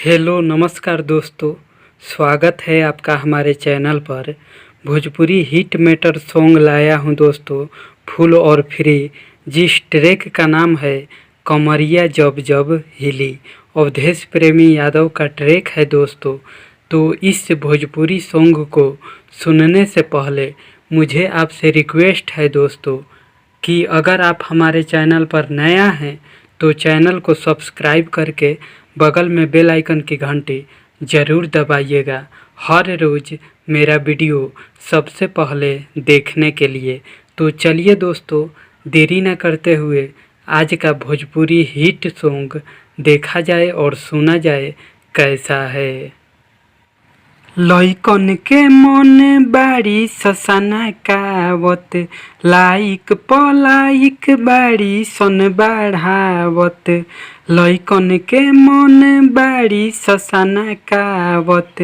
Hello नमस्कार दोस्तों, स्वागत है आपका हमारे चैनल पर। भोजपुरी हिट मेटर सॉन्ग लाया हूं दोस्तों, फुल और फ्री। जिस ट्रैक का नाम है कमरिया जब जब हिली, अवधेश प्रेमी यादव का ट्रैक है दोस्तों। तो इस भोजपुरी सॉन्ग को सुनने से पहले मुझे आपसे रिक्वेस्ट है दोस्तों कि अगर आप हमारे चैनल पर नया हैं तो चैनल को सब्सक्राइब करके बगल में बेल आइकन की घंटी ज़रूर दबाइएगा, हर रोज़ मेरा वीडियो सबसे पहले देखने के लिए। तो चलिए दोस्तों, देरी न करते हुए आज का भोजपुरी हिट सॉन्ग देखा जाए और सुना जाए कैसा है। लइकन के मन बाड़ी ससना कावत, लाइक पलाइक बाड़ी सन बढ़ावत। लइकन के मन बाड़ी ससना कावत,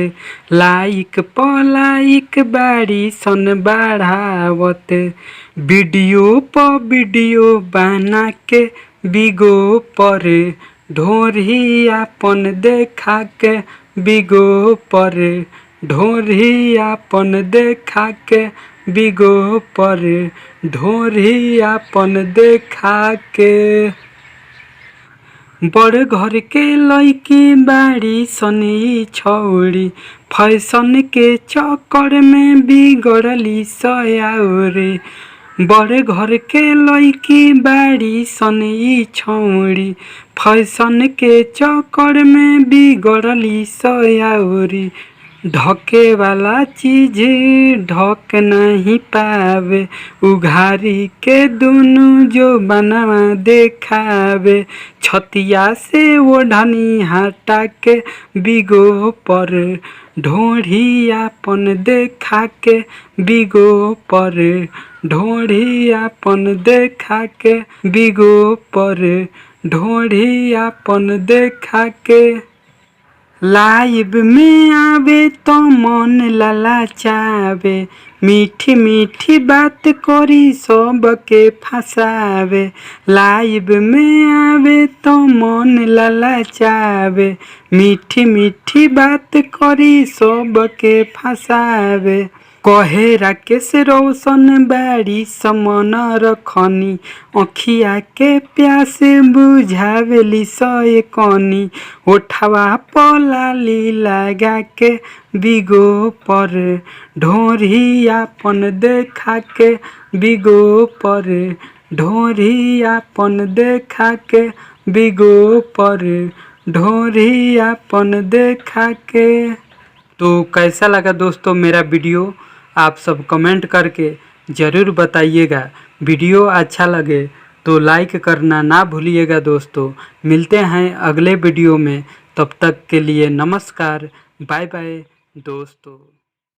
लाइक पलाइक बाड़ी सन बढ़ावत। वीडियो पर वीडियो बना के बिगो पर, ढोरी आपन देखा के बिगो पर, ढोरी आपन देखा के बिगो पर, ढोरी आपन देखा के। बड़ घर के लइकी बाड़ी सनी छौड़ी, फैशन के चक्कर में बिगड़ली सयाउरी। बड़े घर के लइकी बाड़ी सनी छौड़ी, फैशन के चक्कर में बिगड़ली सयाउरी। ढके वाला चीज ढक नहीं पावे, उघारी के दुनु जो बनवा देखावे। छतिया से ओढ़नी हटा के बिगो पर, ढोढ़ी आपन देखा के बिगो पर, ढोढ़ी आपन देखा के बिगो पर, ढोढ़ी आपन देखा के। लाइव में आवे तो मन ललचावे, मीठी मीठी बात करी सबके फसावे। लाइव में आवे तो मन ललचावे, मीठी मीठी बात करी सबके फसावे। कहे राकेश रोशन बाड़ी समन रखनी, अखिया के प्यास बुझावेली सए कनी। ओठवा पलाली लगा के बिगो पर, ढोरी आपन देखा के बिगो पर, ढोरी आपन देखा के बिगो पर, ढोरी आपन देखा के। तो कैसा लगा दोस्तों मेरा वीडियो, आप सब कमेंट करके ज़रूर बताइएगा। वीडियो अच्छा लगे तो लाइक करना ना भूलिएगा दोस्तों। मिलते हैं अगले वीडियो में, तब तक के लिए नमस्कार, बाय बाय दोस्तों।